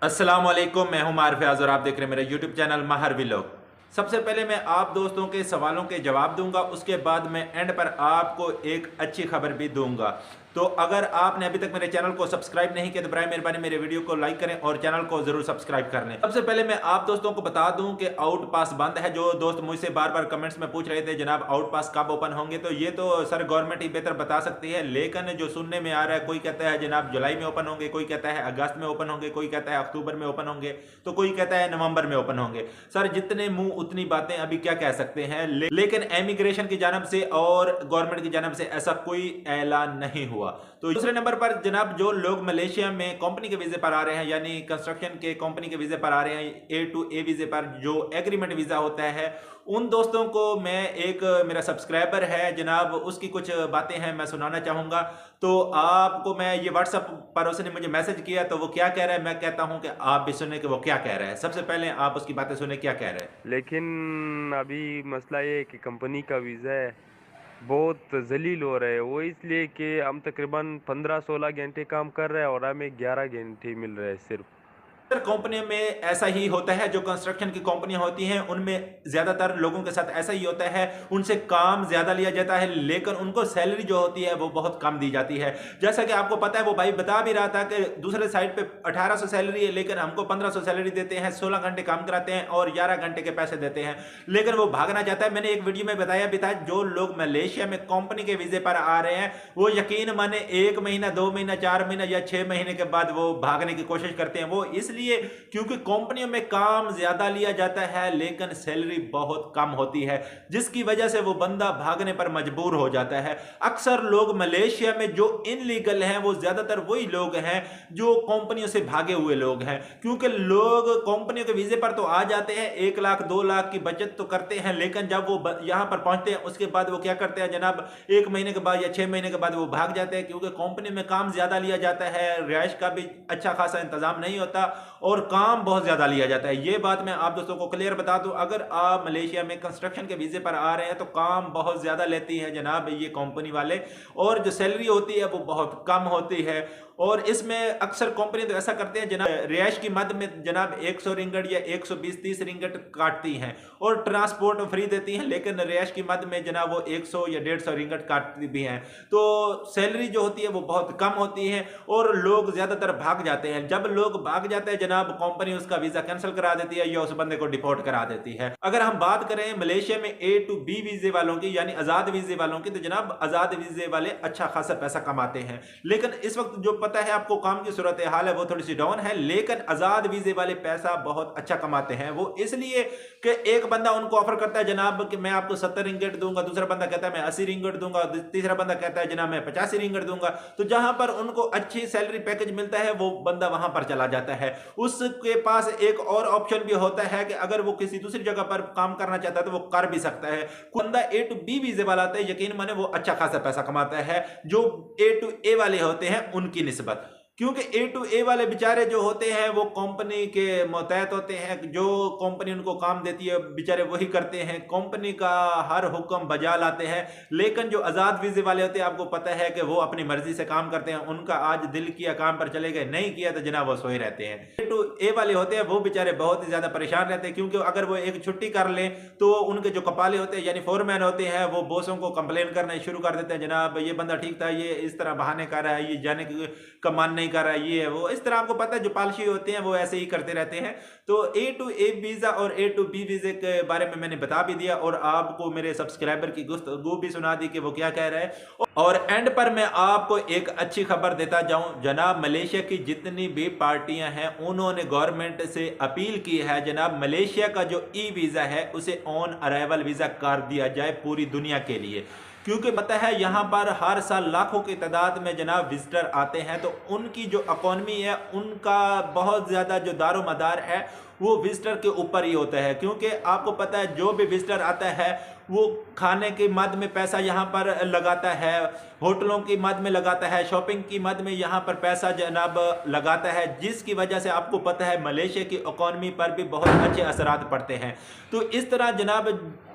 अस्सलाम वालेकुम, मैं हूं मार फयाज और आप देख रहे हैं मेरा यूट्यूब चैनल माहर व्लॉग। सबसे पहले मैं आप दोस्तों के सवालों के जवाब दूंगा, उसके बाद मैं एंड पर आपको एक अच्छी खबर भी दूंगा। तो अगर आपने अभी तक मेरे चैनल को सब्सक्राइब नहीं किया तो बराए मेहरबानी मेरे वीडियो को लाइक करें और चैनल को जरूर सब्सक्राइब कर लें। सबसे पहले मैं आप दोस्तों को बता दूं कि आउट पास बंद है। जो दोस्त मुझसे बार बार कमेंट्स में पूछ रहे थे जनाब आउट पास कब ओपन होंगे, तो ये तो सर गवर्नमेंट ही बेहतर बता सकती है, लेकिन जो सुनने में आ रहा है, कोई कहता है जनाब जुलाई में ओपन होंगे, कोई कहता है अगस्त में ओपन होंगे, कोई कहता है अक्टूबर में ओपन होंगे, तो कोई कहता है नवंबर में ओपन होंगे। सर जितने मुंह उतनी बातें, अभी क्या कह सकते हैं। लेकिन इमिग्रेशन की जानब से और गवर्नमेंट की जानब से ऐसा कोई ऐलान नहीं हुआ। तो दूसरे नंबर पर जनाब जो लोग मलेशिया में कंपनी के वीजे पर आ रहे हैं, यानी कंस्ट्रक्शन के कंपनी के वीजे पर आ रहे हैं, A2A वीजे पर जो एग्रीमेंट वीजा होता है, उन दोस्तों को मैं एक मेरा सब्सक्राइबर है जनाब, उसकी कुछ बातें हैं मैं सुनाना चाहूंगा। तो आपको मैं ये व्हाट्सएप पर उसने मुझे मैसेज किया, तो वो क्या कह रहा है मैं कहता हूं कि आप भी सुने कि वो क्या कह रहा है। सबसे पहले आप उसकी बातें सुने क्या कह रहे हैं। लेकिन अभी मसला ये है कि कंपनी का वीज़ा है बहुत जलील हो रहा है। वो इसलिए कि हम तकरीबन 15-16 घंटे काम कर रहे हैं और हमें 11 घंटे मिल रहे हैं सिर्फ। कंपनियों में ऐसा ही होता है। जो कंस्ट्रक्शन की कंपनियां होती हैं उनमें ज्यादातर लोगों के साथ ऐसा ही होता है, उनसे काम ज्यादा लिया जाता है लेकिन उनको सैलरी जो होती है वो बहुत कम दी जाती है। जैसा कि आपको पता है, वो भाई बता भी रहा था कि दूसरे साइड पे 1800 सैलरी है लेकिन हमको 1500 सैलरी देते हैं, 16 घंटे काम कराते हैं और 11 घंटे के पैसे देते हैं, लेकिन वो भागना चाहता है। मैंने एक वीडियो में बताया भी था, जो लोग मलेशिया में कंपनी के वीजे पर आ रहे हैं वो यकीन माने 1 महीना 2 महीना 4 महीना या 6 महीने के बाद वो भागने की कोशिश करते हैं। वो इसलिए क्योंकि कंपनियों में काम ज्यादा लिया जाता है लेकिन सैलरी बहुत कम होती है, जिसकी वजह से वो बंदा भागने पर मजबूर हो जाता है। अक्सर लोग मलेशिया में जो इनलीगल हैं वो ज्यादातर वही लोग हैं जो कंपनियों से भागे हुए लोग हैं, क्योंकि लोग कंपनियों के वीजे पर तो आ जाते हैं, 1 लाख 2 लाख की बचत तो करते हैं, लेकिन जब वो यहां पर पहुंचते हैं उसके बाद वो क्या करते हैं जनाब, 1 महीने के बाद या 6 महीने के बाद वो भाग जाते हैं, क्योंकि कंपनी में काम ज्यादा लिया जाता है, रिहाइश का भी अच्छा खासा इंतजाम नहीं होता और काम बहुत ज्यादा लिया जाता है। ये बात मैं आप दोस्तों को क्लियर बता दूं, अगर आप मलेशिया में कंस्ट्रक्शन के वीजे पर आ रहे हैं तो काम बहुत ज्यादा लेती है जनाब ये कंपनी वाले, और जो सैलरी होती है वो बहुत कम होती है। और इसमें अक्सर कंपनी तो ऐसा करते हैं जनाब, रिहाइश की मद में जनाब 100 रिंगट या 120-30 रिंगट काटती हैं और ट्रांसपोर्ट फ्री देती हैं, लेकिन रिहाइश की मद में जनाब वो 100 या 150 रिंगट काटती भी हैं। तो सैलरी जो होती है वो बहुत कम होती है और लोग ज्यादातर भाग जाते हैं। जब लोग भाग जाते हैं जनाब, कंपनी उसका वीजा कैंसिल करा देती है या उस बंदे को डिपोर्ट करा देती है। अगर हम बात करें मलेशिया में A2B वीजे वालों की, यानी आजाद वीजे वालों की, तो जनाब आजाद वीजे वाले अच्छा खासा पैसा कमाते हैं, लेकिन इस वक्त जो पता है आपको काम की सूरत हाल है वो थोड़ी सी डाउन है, लेकिन आजाद वीजे वाले पैसा बहुत अच्छा कमाते हैं। वो इसलिए कि एक बंदा उनको ऑफर करता है जनाब कि मैं आपको 70 रिंगट दूंगा, दूसरा बंदा कहता है मैं 80 रिंगट दूंगा, तीसरा बंदा कहता है जनाब मैं 85 रिंगट दूंगा। तो जहां पर उनको अच्छी सैलरी पैकेज मिलता है वो बंदा वहां पर चला जाता है। उसके पास एक और ऑप्शन भी होता है कि अगर वो किसी दूसरी जगह पर काम करना चाहता है तो वो कर भी सकता है। बंदा A2B वीजे वाला आता है, यकीन माने वो अच्छा खासा पैसा कमाता है जो A2A वाले होते हैं उनकी निस्बत, क्योंकि A2A वाले बेचारे जो होते हैं वो कंपनी के मुतहत होते हैं, जो कंपनी उनको काम देती है बेचारे वही करते हैं, कंपनी का हर हुक्म बजा लाते हैं। लेकिन जो आज़ाद वीजे वाले होते हैं आपको पता है कि वो अपनी मर्जी से काम करते हैं, उनका आज दिल किया काम पर चले गए, नहीं किया तो जनाब वो सोए रहते हैं। A2A वाले होते हैं वो बेचारे बहुत ही ज्यादा परेशान रहते हैं, क्योंकि अगर वो एक छुट्टी कर लें तो उनके जो कपाले होते हैं यानी फोरमैन होते हैं वो बॉसों को कंप्लेन करना शुरू कर देते हैं, जनाब ये बंदा ठीक था, ये इस तरह बहाने कर रहा है, ये जाने का मान नहीं कर रहा है, ये है वो, इस तरह आपको पता है जो पॉलिसी होते हैं वो ऐसे ही करते रहते हैं। तो A2A वीजा और A2B वीजे के बारे में मैंने बता भी दिया और आपको मेरे सब्सक्राइबर की गुफ्तगू भी सुना दी कि वो क्या कह रहा है। और एंड पर मैं आपको एक अच्छी खबर देता जाऊं जनाब, मलेशिया की जितनी भी पार्टियां हैं उन्होंने गवर्नमेंट से अपील की है जनाब, मलेशिया का जो ई वीजा है उसे ऑन अराइवल वीजा कर दिया जाए पूरी दुनिया के लिए, क्योंकि पता है यहाँ पर हर साल लाखों की तादाद में जनाब विजिटर आते हैं, तो उनकी जो इकोनॉमी है उनका बहुत ज़्यादा जो दारोमदार है वो विजिटर के ऊपर ही होता है। क्योंकि आपको पता है जो भी विजिटर आता है वो खाने की मद में पैसा यहाँ पर लगाता है, होटलों की मद में लगाता है, शॉपिंग की मद में यहाँ पर पैसा जनाब लगाता है, जिसकी वजह से आपको पता है मलेशिया की इकोनॉमी पर भी बहुत अच्छे असरात पड़ते हैं। तो इस तरह जनाब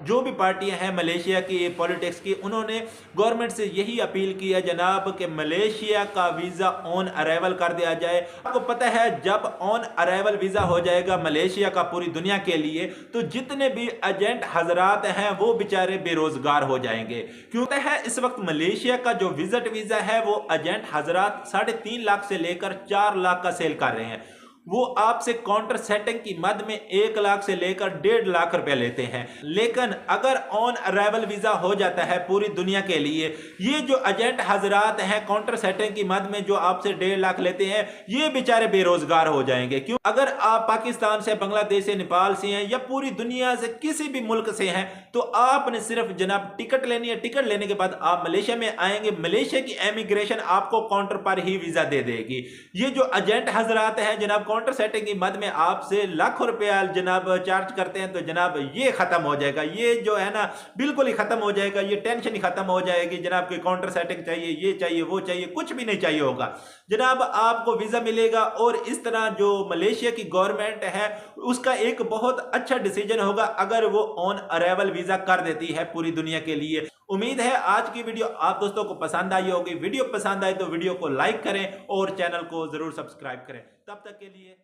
जो भी पार्टियां हैं मलेशिया की पॉलिटिक्स की, उन्होंने गवर्नमेंट से यही अपील की है जनाब कि मलेशिया का वीजा ऑन अराइवल कर दिया जाए। आपको पता है जब ऑन अराइवल वीजा हो जाएगा मलेशिया का पूरी दुनिया के लिए, तो जितने भी एजेंट हजरात हैं वो बेचारे बेरोजगार हो जाएंगे। क्योंकि है इस वक्त मलेशिया का जो विजिट वीजा है वो एजेंट हजरात 3.5 लाख से लेकर 4 लाख का सेल कर रहे हैं। वो आपसे काउंटर सेटिंग की मद में 1 लाख से लेकर 1.5 लाख रुपए लेते हैं। लेकिन अगर ऑन अराइवल वीजा हो जाता है पूरी दुनिया के लिए, ये जो एजेंट हजरात हैं काउंटर सेटिंग की मद में जो आपसे 1.5 लाख लेते हैं, ये बेचारे बेरोजगार हो जाएंगे। क्यों? अगर आप पाकिस्तान से, बांग्लादेश से, नेपाल से हैं या पूरी दुनिया से किसी भी मुल्क से हैं, तो आपने सिर्फ जनाब टिकट लेनी है। टिकट लेने के बाद आप मलेशिया में आएंगे, मलेशिया की इमिग्रेशन आपको काउंटर पर ही वीजा दे देगी। ये जो एजेंट हजरात हैं जनाब काउंटर सेटिंग की मद में आपसे लाखों रुपया जनाब चार्ज करते हैं, तो जनाब ये खत्म हो जाएगा। ये जो है ना बिल्कुल ही खत्म हो जाएगा। ये टेंशन ही खत्म हो जाएगी जनाब की काउंटर सेटिंग चाहिए, ये चाहिए, वो चाहिए, कुछ भी नहीं चाहिए होगा जनाब। आपको वीजा मिलेगा। और इस तरह जो मलेशिया की गवर्नमेंट है उसका एक बहुत अच्छा डिसीजन होगा अगर वो ऑन अराइवल वीजा कर देती है पूरी दुनिया के लिए। उम्मीद है आज की वीडियो आप दोस्तों को पसंद आई होगी। वीडियो पसंद आए तो वीडियो को लाइक करें और चैनल को जरूर सब्सक्राइब करें। तब तक के लिए